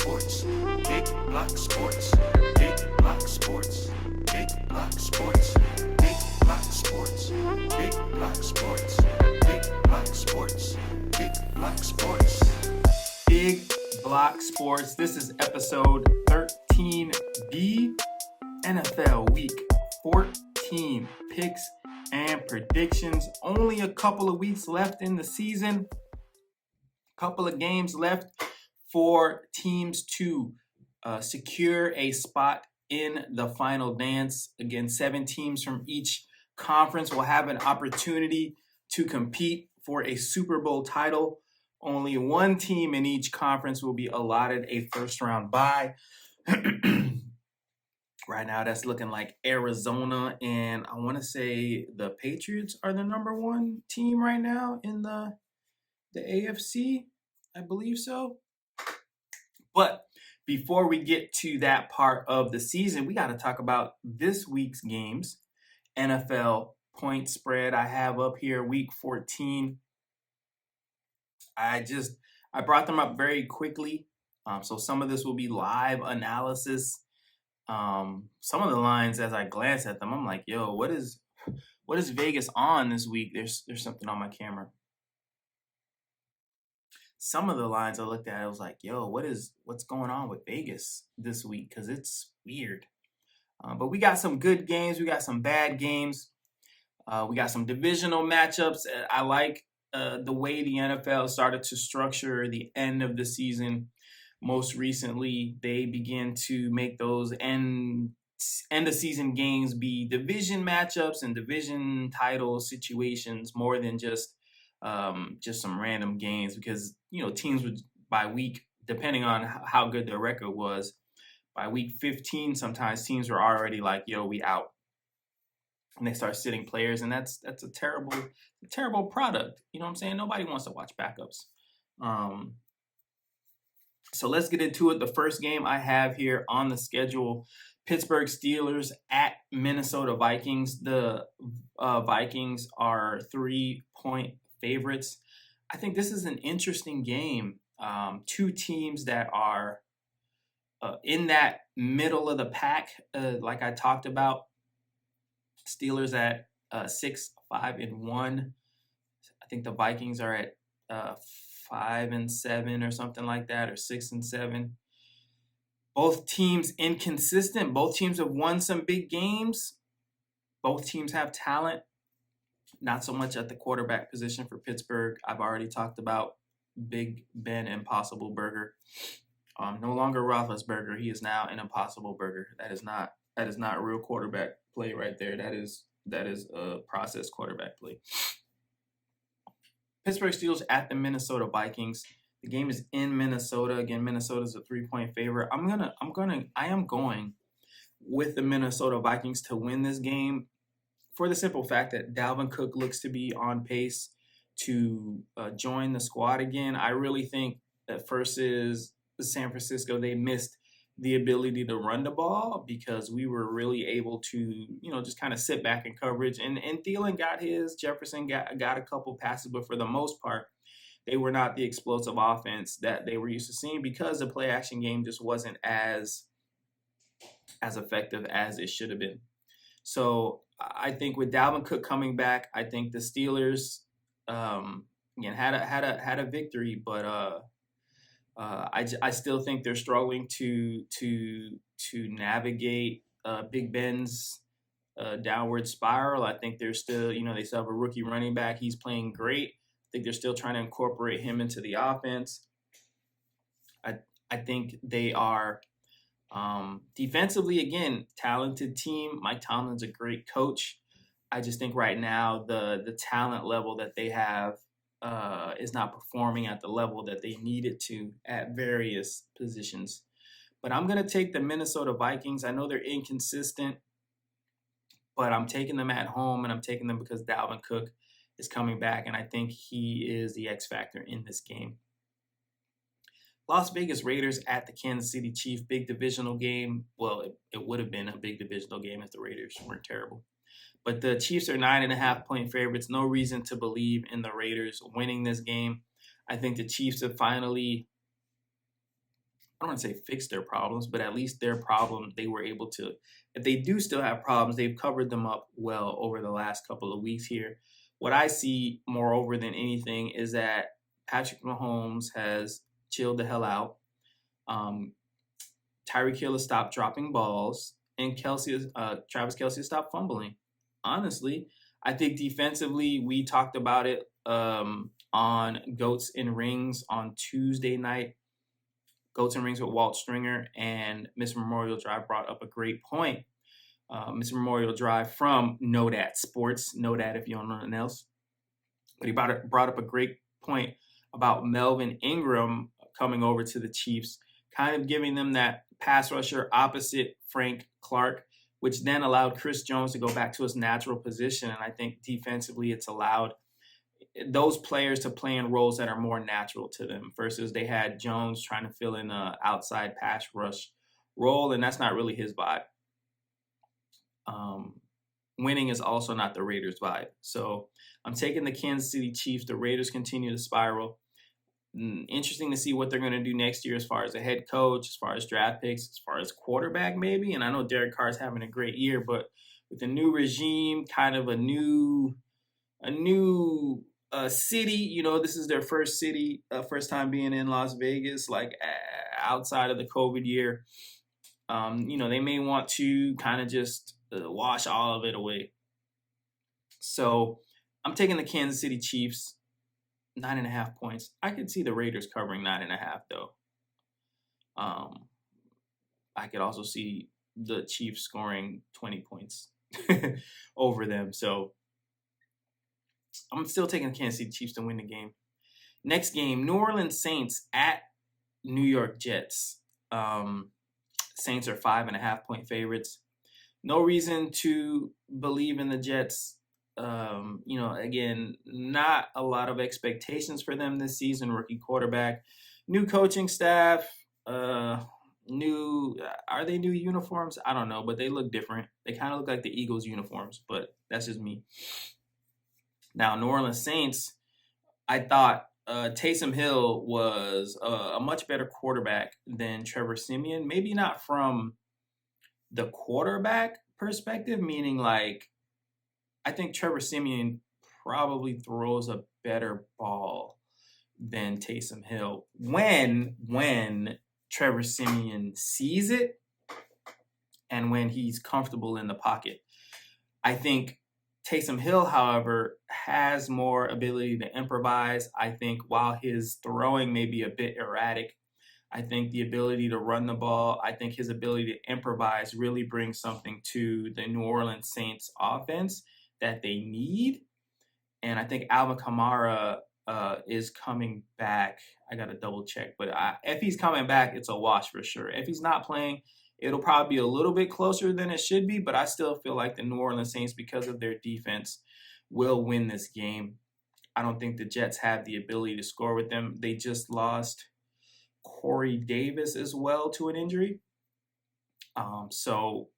Sports. Big Block Sports. Big Block Sports. Big Block Sports. Big Block Sports. Big Block Sports. Big Block Sports. Big Block Sports. Big Block Sports. This is episode 13B, NFL Week 14 picks and predictions. Only a couple of weeks left in the season. Couple of games left for teams to secure a spot in the final dance. Again, 7 teams from each conference will have an opportunity to compete for a Super Bowl title. Only one team in each conference will be allotted a first-round bye. Right now, that's looking like Arizona, and I want to say the Patriots are the number one team right now in the AFC. I believe so. But before we get to that part of the season, we got to talk about this week's games. NFL point spread I have up here, week 14. I brought them up very quickly. So some of this will be live analysis. Some of the lines, as I glance at them, I'm like, yo, what is Vegas on this week? There's something on my camera. Some of the lines I looked at, I was like, yo, what's going on with Vegas this week? Because it's weird. But we got some good games. We got some bad games. We got some divisional matchups. I like the way the NFL started to structure the end of the season. Most recently, they began to make those end of season games be division matchups and division title situations more than just some random games, because teams would, by week, depending on how good their record was, by week 15 sometimes teams were already like, yo, we out, and they start sitting players, and that's a terrible product. You know what I'm saying? Nobody wants to watch backups. So let's get into it. The first game I have here on the schedule, Pittsburgh Steelers at Minnesota Vikings. The Vikings are 3-point favorites. I think this is an interesting game. Two teams that are in that middle of the pack, like I talked about. Steelers at 6-5-1. I think the Vikings are at 5-7 or something like that, or 6-7. Both teams inconsistent. Both teams have won some big games. Both teams have talent. Not so much at the quarterback position for Pittsburgh. I've already talked about Big Ben Impossible Burger. No longer Roethlisberger. He is now an Impossible Burger. That is not a real quarterback play right there. That is a process quarterback play. Pittsburgh Steelers at the Minnesota Vikings. The game is in Minnesota. Again, Minnesota's a 3-point favorite. I am going with the Minnesota Vikings to win this game for the simple fact that Dalvin Cook looks to be on pace to join the squad again. I really think that versus San Francisco, they missed the ability to run the ball because we were really able to, just kind of sit back in coverage. And Thielen got his, Jefferson got a couple passes, but for the most part, they were not the explosive offense that they were used to seeing because the play action game just wasn't as effective as it should have been. So I think with Dalvin Cook coming back, I think the Steelers again had a victory, but I still think they're struggling to navigate Big Ben's downward spiral. I think they're still, they still have a rookie running back. He's playing great. I think they're still trying to incorporate him into the offense. I think they are defensively, again, talented team. Mike Tomlin's a great coach. I just think right now the talent level that they have is not performing at the level that they need it to at various positions. But I'm going to take the Minnesota Vikings. I know they're inconsistent, but I'm taking them at home, and I'm taking them because Dalvin Cook is coming back, and I think he is the X factor in this game. Las Vegas Raiders at the Kansas City Chiefs, big divisional game. Well, it would have been a big divisional game if the Raiders weren't terrible. But the Chiefs are 9.5-point favorites. No reason to believe in the Raiders winning this game. I think the Chiefs have finally I don't want to say fix their problems, but at least their problem, they were able to, if they do still have problems, they've covered them up well over the last couple of weeks here. What I see, moreover than anything, is that Patrick Mahomes has chilled the hell out. Um, Tyreek Hill has stopped dropping balls, and Travis Kelce has stopped fumbling. Honestly, I think defensively, we talked about it on Goats and Rings on Tuesday night. Goats and Rings with Walt Stringer, and Mr. Memorial Drive brought up a great point. Mr. Memorial Drive from Know That Sports, Know That if you don't know nothing else. But he brought up a great point about Melvin Ingram coming over to the Chiefs, kind of giving them that pass rusher opposite Frank Clark, which then allowed Chris Jones to go back to his natural position. And I think defensively it's allowed those players to play in roles that are more natural to them versus they had Jones trying to fill in an outside pass rush role, and that's not really his vibe. Winning is also not the Raiders' vibe. So I'm taking the Kansas City Chiefs. The Raiders continue to spiral. Interesting to see what they're going to do next year as far as a head coach, as far as draft picks, as far as quarterback maybe. And I know Derek Carr's having a great year, but with a new regime, kind of a new city, you know, this is their first time being in Las Vegas, like outside of the COVID year. You know, they may want to kind of just wash all of it away. So I'm taking the Kansas City Chiefs, 9.5 points. I could see the Raiders covering 9.5 though. I could also see the Chiefs scoring 20 points over them. So I'm still taking the Kansas City Chiefs to win the game. Next game, New Orleans Saints at New York Jets. Saints are 5.5 point favorites. No reason to believe in the Jets. You know, again, not a lot of expectations for them this season. Rookie quarterback, new coaching staff, are they new uniforms? I don't know, but they look different. They kind of look like the Eagles uniforms, but that's just me. Now, New Orleans Saints, I thought Taysom Hill was a much better quarterback than Trevor Siemian. Maybe not from the quarterback perspective, meaning like I think Trevor Siemian probably throws a better ball than Taysom Hill when Trevor Siemian sees it and when he's comfortable in the pocket. I think Taysom Hill, however, has more ability to improvise. I think while his throwing may be a bit erratic, I think the ability to run the ball, I think his ability to improvise really brings something to the New Orleans Saints offense that they need. And I think Alvin Kamara is coming back. I got to double check. But if he's coming back, it's a wash for sure. If he's not playing, it'll probably be a little bit closer than it should be. But I still feel like the New Orleans Saints, because of their defense, will win this game. I don't think the Jets have the ability to score with them. They just lost Corey Davis as well to an injury. So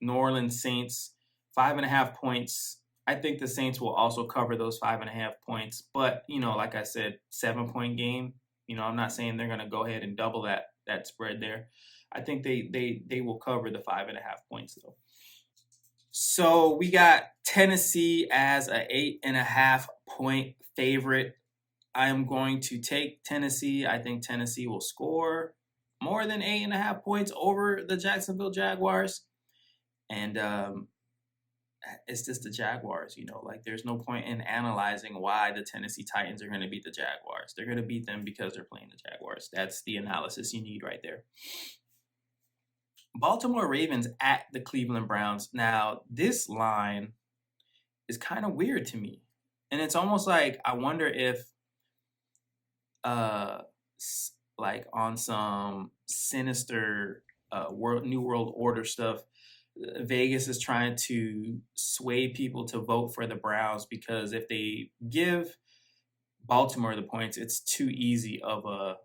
New Orleans Saints, 5.5 points. I think the Saints will also cover those 5.5 points. But, you know, like I said, 7-point game. You know, I'm not saying they're going to go ahead and double that spread there. I think they will cover the 5.5 points, though. So we got Tennessee as a 8.5 point favorite. I'm going to take Tennessee. I think Tennessee will score more than 8.5 points over the Jacksonville Jaguars. And it's just the Jaguars, you know, like there's no point in analyzing why the Tennessee Titans are going to beat the Jaguars. They're going to beat them because they're playing the Jaguars. That's the analysis you need right there. Baltimore Ravens at the Cleveland Browns. Now, this line is kind of weird to me. And it's almost like I wonder if like on some sinister New World Order stuff, Vegas is trying to sway people to vote for the Browns because if they give Baltimore the points, it's too easy of a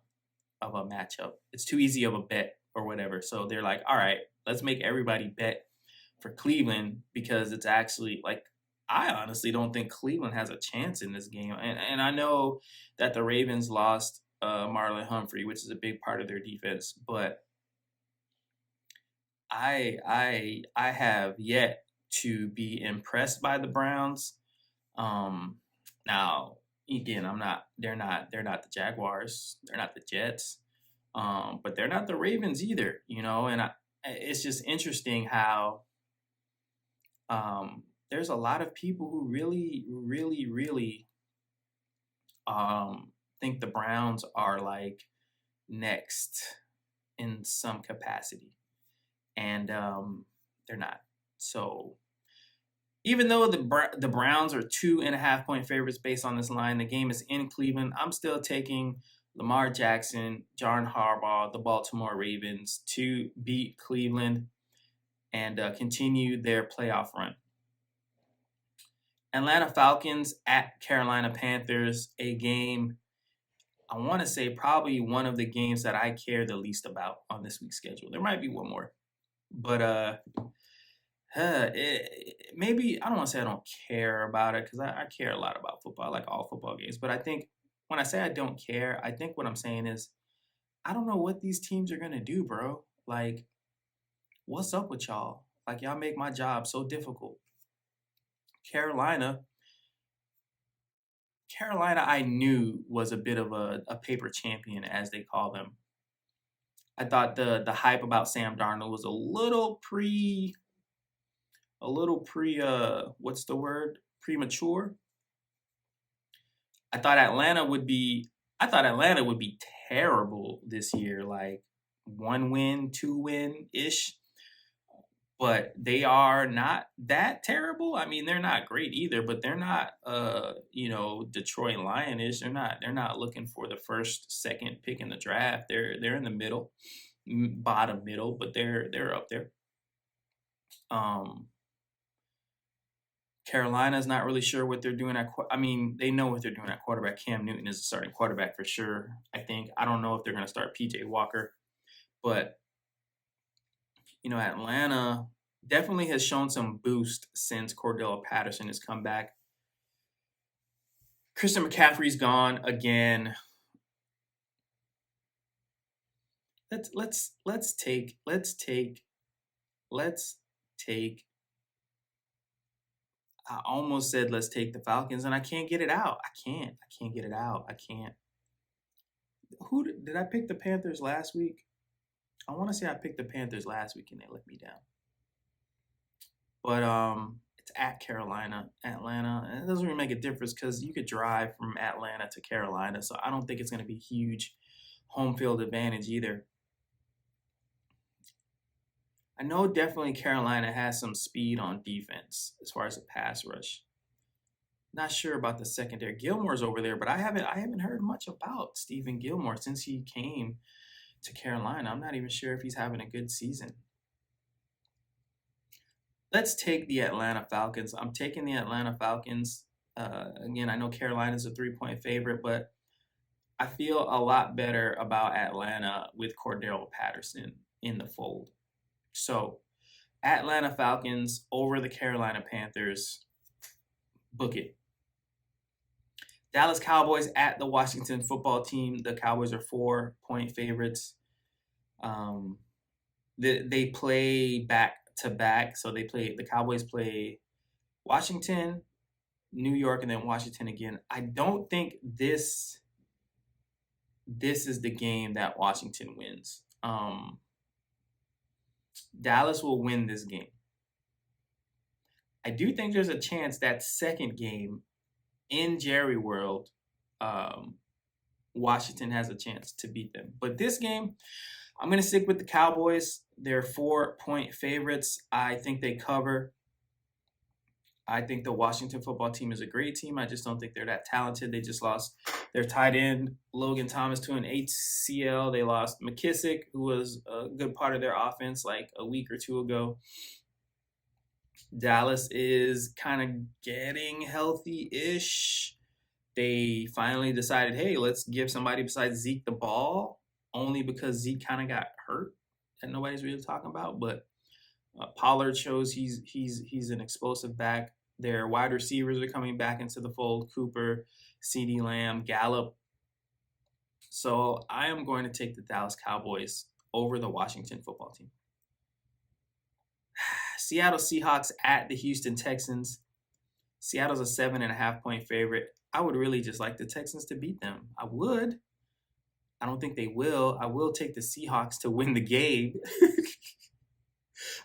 matchup. It's too easy of a bet or whatever. So they're like, all right, let's make everybody bet for Cleveland because it's actually like, I honestly don't think Cleveland has a chance in this game. And I know that the Ravens lost Marlon Humphrey, which is a big part of their defense. But I have yet to be impressed by the Browns. Um, Now again, I'm not. They're not the Jaguars. They're not the Jets. But they're not the Ravens either. And it's just interesting how there's a lot of people who really, really, really think the Browns are like next in some capacity, and they're not. So even though the Browns are 2.5-point favorites based on this line, the game is in Cleveland. I'm still taking Lamar Jackson, John Harbaugh, the Baltimore Ravens to beat Cleveland and continue their playoff run. Atlanta Falcons at Carolina Panthers, a game, I want to say probably one of the games that I care the least about on this week's schedule. There might be one more, but maybe I don't want to say I don't care about it, because I care a lot about football. I like all football games, but I think when I say I don't care, I think what I'm saying is I don't know what these teams are gonna do, bro. Like, what's up with y'all? Like, y'all make my job so difficult. Carolina, I knew was a bit of a paper champion, as they call them. I thought the hype about Sam Darnold was a little what's the word? Premature. I thought Atlanta would be terrible this year, like 1 win, 2 win ish. But they are not that terrible. I mean, they're not great either, but they're not Detroit Lionish. They're not looking for the first, second pick in the draft. They're in the middle, bottom middle, but they're up there. Carolina's not really sure what they're doing they know what they're doing at quarterback. Cam Newton is the starting quarterback for sure. I don't know if they're going to start PJ Walker, but Atlanta definitely has shown some boost since Cordell Patterson has come back. Christian McCaffrey's gone again. Let's take I almost said let's take the Falcons, and I can't get it out. I can't get it out. I can't. Who did I pick the Panthers last week? I want to say I picked the Panthers last week and they let me down. But it's at Carolina, Atlanta. And it doesn't really make a difference because you could drive from Atlanta to Carolina. So I don't think it's going to be huge home field advantage either. I know definitely Carolina has some speed on defense as far as the pass rush. Not sure about the secondary. Gilmore's over there, but I haven't heard much about Stephen Gilmore since he came to Carolina. I'm not even sure if he's having a good season. Let's take the Atlanta Falcons. I'm taking the Atlanta Falcons. Again, I know Carolina's a 3-point favorite, but I feel a lot better about Atlanta with Cordell Patterson in the fold. So, Atlanta Falcons over the Carolina Panthers. Book it. Dallas Cowboys at the Washington football team. The Cowboys are 4-point favorites. They play back to back. So the Cowboys play Washington, New York, and then Washington again. I don't think this is the game that Washington wins. Dallas will win this game. I do think there's a chance that second game in Jerry World, Washington has a chance to beat them. But this game, I'm going to stick with the Cowboys. They're 4-point favorites. I think they cover. I think the Washington football team is a great team. I just don't think they're that talented. They just lost their tight end, Logan Thomas, to an ACL. They lost McKissick, who was a good part of their offense like a week or two ago. Dallas is kind of getting healthy-ish. They finally decided, hey, let's give somebody besides Zeke the ball, only because Zeke kind of got hurt that nobody's really talking about. But Pollard shows he's an explosive back. Their wide receivers are coming back into the fold. Cooper, CeeDee Lamb, Gallup. So I am going to take the Dallas Cowboys over the Washington football team. Seattle Seahawks at the Houston Texans. Seattle's a 7.5-point favorite. I would really just like the Texans to beat them. I would. I don't think they will. I will take the Seahawks to win the game.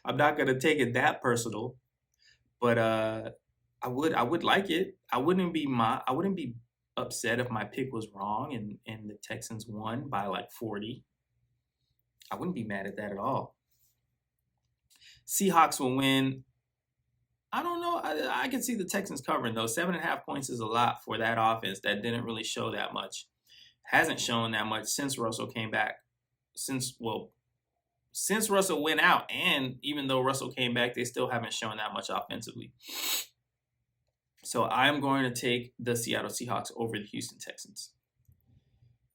I'm not gonna take it that personal, but I would like it. I wouldn't be upset if my pick was wrong and the Texans won by like 40. I wouldn't be mad at that at all. Seahawks will win. I don't know. I can see the Texans covering though. 7.5 points is a lot for that offense that didn't really show that much. Hasn't shown that much since Russell came back. Since Russell went out, and even though Russell came back, they still haven't shown that much offensively. So I'm going to take the Seattle Seahawks over the Houston Texans.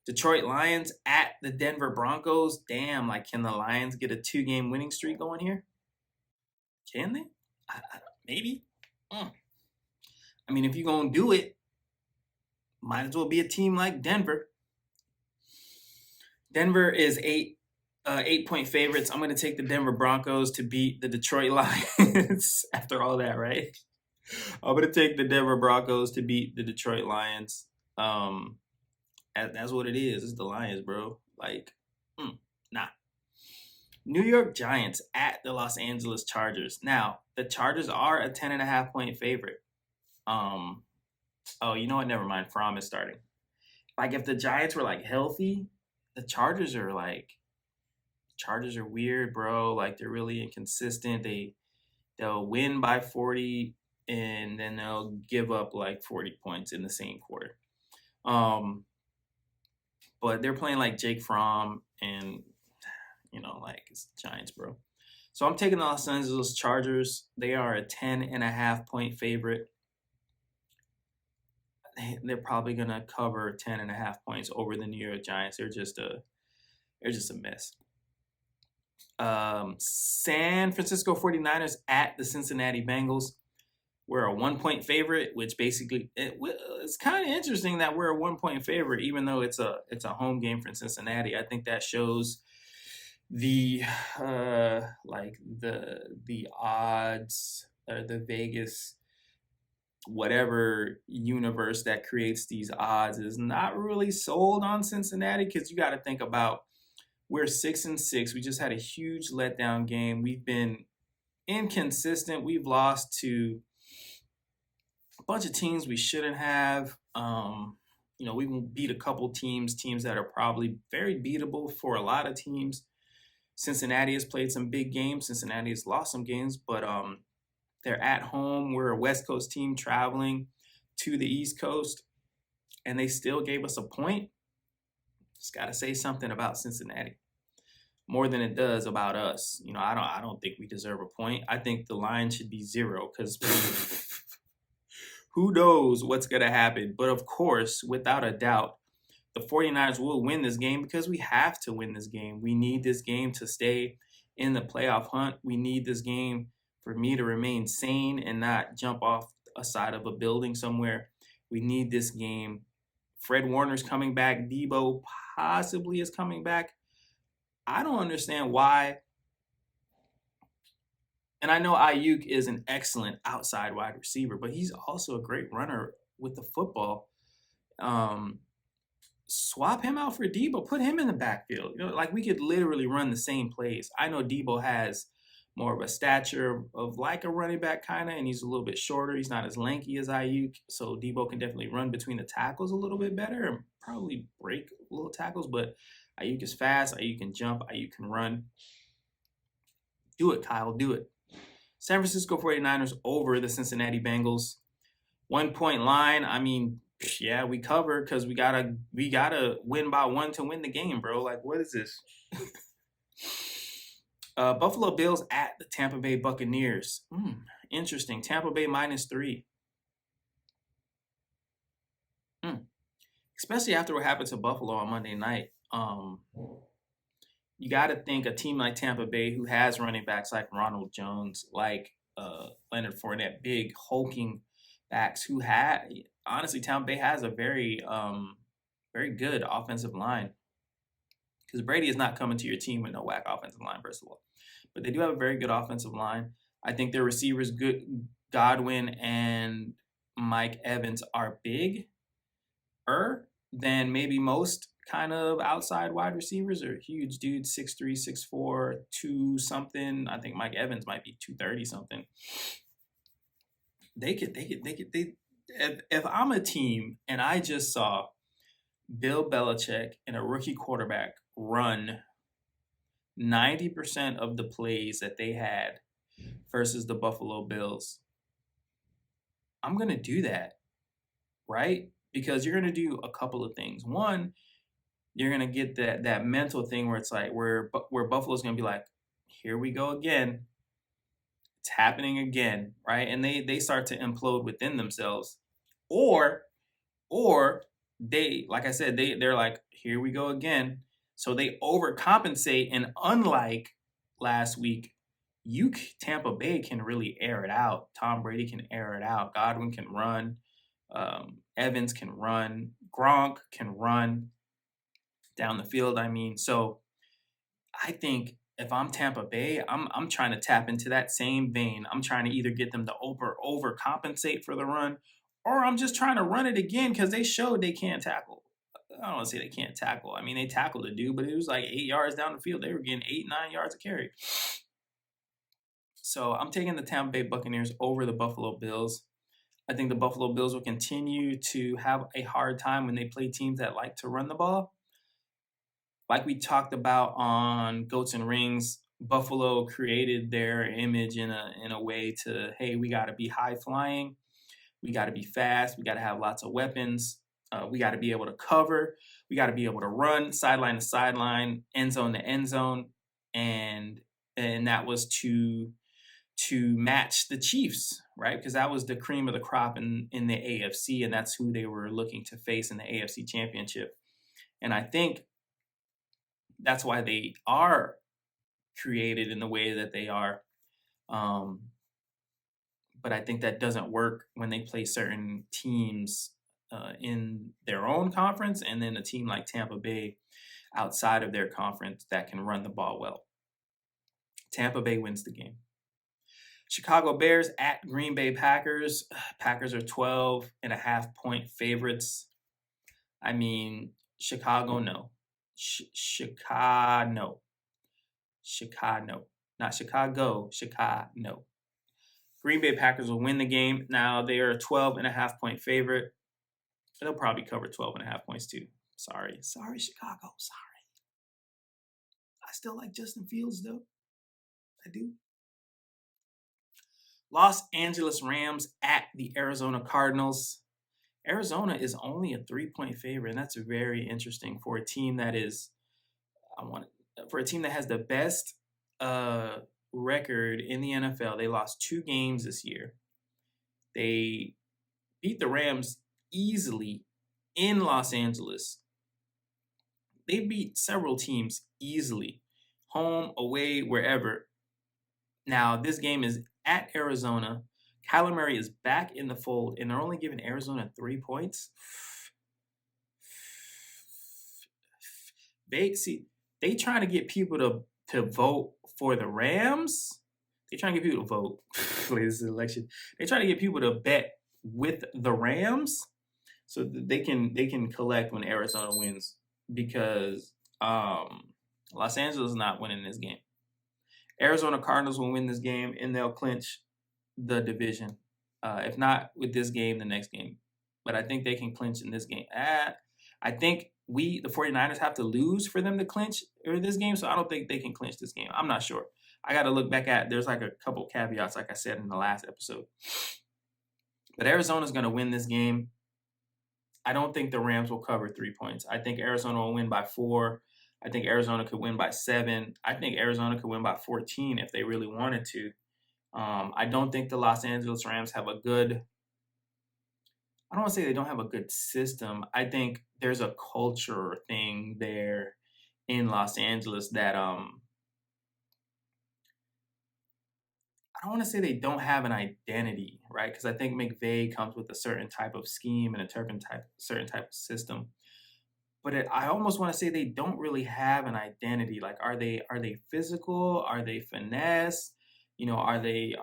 Detroit Lions at the Denver Broncos. Damn, like, can the Lions get a 2-game winning streak going here? Can they? Maybe. I mean, if you're going to do it, might as well be a team like Denver. Denver is 8-point favorites. I'm going to take the Denver Broncos to beat the Detroit Lions after all that, right? I'm going to take the Denver Broncos to beat the Detroit Lions. That's what it is. It's the Lions, bro. Like, nah. New York Giants at the Los Angeles Chargers. Now, the Chargers are a 10.5-point favorite. Oh, you know what? Never mind. Fromm is starting. Like, if the Giants were, like, healthy, the Chargers are weird, bro. Like, they're really inconsistent. They'll win by 40, and then they'll give up, like, 40 points in the same quarter. But they're playing, like, Jake Fromm, and, like, it's Giants, bro. So I'm taking the Los Angeles Chargers. They are a 10.5-point favorite. They're probably going to cover 10.5 points over the New York Giants. They're just a mess. San Francisco 49ers at the Cincinnati Bengals. We're a 1-point favorite, which basically it's kind of interesting that we're a 1-point favorite, even though it's a home game for Cincinnati. I think that shows the odds, the Vegas whatever universe that creates these odds is not really sold on Cincinnati, because you got to think about, we're 6-6. We just had a huge letdown game. We've been inconsistent. We've lost to a bunch of teams we shouldn't have. We beat a couple teams that are probably very beatable for a lot of teams. Cincinnati has played some big games. Cincinnati has lost some games, but they're at home. We're a West Coast team traveling to the East Coast, and they still gave us a point. Just got to say something about Cincinnati more than it does about us. I don't think we deserve a point. I think the line should be 0, because who knows what's going to happen. But of course, without a doubt, the 49ers will win this game, because we have to win this game. We need this game to stay in the playoff hunt. We need this game for me to remain sane and not jump off a side of a building somewhere. We need this game. Fred Warner's coming back. Debo possibly is coming back. I don't understand why. And I know Ayuk is an excellent outside wide receiver, but he's also a great runner with the football. Swap him out for Debo. Put him in the backfield. We could literally run the same plays. I know Debo has more of a stature of like a running back kind of, and he's a little bit shorter. He's not as lanky as Ayuk, so Debo can definitely run between the tackles a little bit better and probably break little tackles, but Ayuk is fast, Ayuk can jump, Ayuk can run. Do it, Kyle, do it. San Francisco 49ers over the Cincinnati Bengals. 1-point line. I mean, yeah, we cover, because we gotta win by 1 to win the game, bro. Like, what is this? Buffalo Bills at the Tampa Bay Buccaneers. Interesting. Tampa Bay -3. Especially after what happened to Buffalo on Monday night. You got to think a team like Tampa Bay, who has running backs like Ronald Jones, like Leonard Fournette, big hulking backs, honestly, Tampa Bay has a very very good offensive line. Because Brady is not coming to your team with no whack offensive line, first of all. But they do have a very good offensive line. I think their receivers, good Godwin and Mike Evans, are bigger than maybe most kind of outside wide receivers. Are huge dudes, 6'3", 6'4", 2 something. I think Mike Evans might be 230 something. If I'm a team and I just saw Bill Belichick and a rookie quarterback run 90% of the plays that they had versus the Buffalo Bills, I'm going to do that, right? Because you're going to do a couple of things. One, you're going to get that mental thing where it's like where Buffalo's going to be like, here we go again. It's happening again, right? And they start to implode within themselves. Or they, like I said, they're like, here we go again. So they overcompensate, and unlike last week, Tampa Bay can really air it out. Tom Brady can air it out. Godwin can run. Evans can run. Gronk can run down the field. I mean, so I think if I'm Tampa Bay, I'm trying to tap into that same vein. I'm trying to either get them to overcompensate for the run, or I'm just trying to run it again because they showed they can't tackle. I don't want to say they can't tackle. I mean, they tackled a dude, but it was like 8 yards down the field. They were getting 8, 9 yards a carry. So I'm taking the Tampa Bay Buccaneers over the Buffalo Bills. I think the Buffalo Bills will continue to have a hard time when they play teams that like to run the ball. Like we talked about on Goats and Rings, Buffalo created their image in a way to, hey, we got to be high flying. We got to be fast. We got to have lots of weapons. We got to be able to cover. We got to be able to run sideline to sideline, end zone to end zone. And that was to match the Chiefs, right? Because that was the cream of the crop in the AFC, and that's who they were looking to face in the AFC Championship. And I think that's why they are created in the way that they are. But I think that doesn't work when they play certain teams in their own conference, and then a team like Tampa Bay outside of their conference that can run the ball well. Tampa Bay wins the game. Chicago Bears at Green Bay Packers. Packers are 12.5-point favorites. I mean, Chicago, no. Chicago. Not Chicago, Chicago. Green Bay Packers will win the game. Now, they are a 12.5-point favorite. They'll probably cover 12.5 points too. Sorry, Chicago. Sorry. I still like Justin Fields, though. I do. Los Angeles Rams at the Arizona Cardinals. Arizona is only a 3-point favorite, and that's very interesting for a team that has the best record in the NFL. They lost 2 games this year. They beat the Rams easily in Los Angeles. They beat several teams easily, home, away, wherever. Now, this game is at Arizona. Kyler Murray is back in the fold, and they're only giving Arizona 3 points. They trying to get people to vote for the Rams. They trying to get people to vote for this election. They trying to get people to bet with the Rams so that they can collect when Arizona wins, because Los Angeles is not winning this game. Arizona Cardinals will win this game, and they'll clinch the division. If not with this game, the next game. But I think they can clinch in this game. I think the 49ers, have to lose for them to clinch this game, so I don't think they can clinch this game. I'm not sure. I got to look back at, there's like a couple caveats, like I said in the last episode. But Arizona's going to win this game. I don't think the Rams will cover 3 points. I think Arizona will win by 4. I think Arizona could win by 7. I think Arizona could win by 14 if they really wanted to. I don't think the Los Angeles Rams have a good, I don't want to say they don't have a good system. I think there's a culture thing there in Los Angeles that I don't want to say they don't have an identity, right? Because I think McVay comes with a certain type of scheme and a certain type of system. but I almost want to say they don't really have an identity. Like, are they physical? Are they finesse? Are they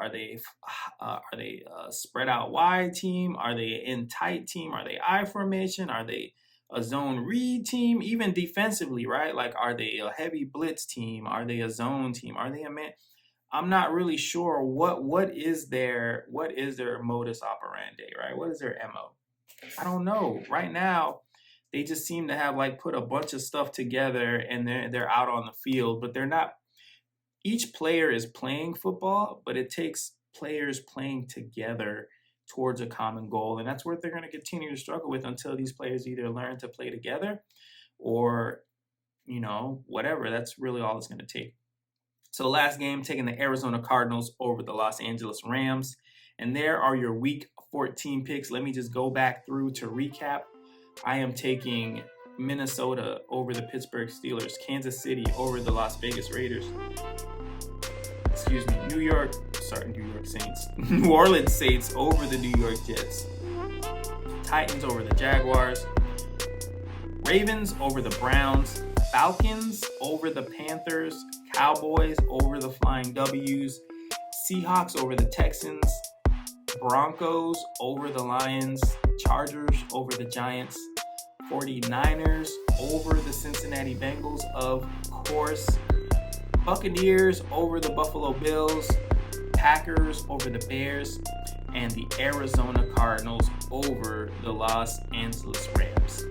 spread out wide team? Are they in tight team? Are they I formation? Are they a zone read team? Even defensively, right? Like, are they a heavy blitz team? Are they a zone team? Are they a man? I'm not really sure what is their modus operandi, right? What is their MO? I don't know. Right now, they just seem to have like put a bunch of stuff together and they're out on the field, but they're not. Each player is playing football, but it takes players playing together towards a common goal. And that's what they're going to continue to struggle with until these players either learn to play together or, whatever. That's really all it's going to take. So the last game, taking the Arizona Cardinals over the Los Angeles Rams. And there are your Week 14 picks. Let me just go back through to recap. I am taking Minnesota over the Pittsburgh Steelers, Kansas City over the Las Vegas Raiders. New York Saints. New Orleans Saints over the New York Jets. Titans over the Jaguars. Ravens over the Browns. Falcons over the Panthers. Cowboys over the Flying W's. Seahawks over the Texans. Broncos over the Lions. Chargers over the Giants. 49ers over the Cincinnati Bengals, of course. Buccaneers over the Buffalo Bills. Packers over the Bears. And the Arizona Cardinals over the Los Angeles Rams.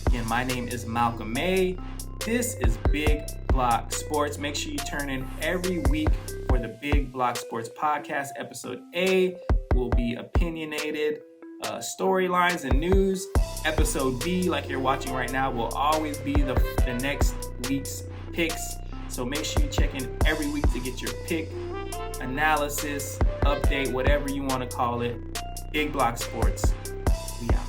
Again, my name is Malcolm May. This is Big Block Sports. Make sure you turn in every week for the Big Block Sports podcast. Episode A will be opinionated storylines and news. Episode B, like you're watching right now, will always be the next week's picks. So make sure you check in every week to get your pick, analysis, update, whatever you want to call it. Big Block Sports. We out.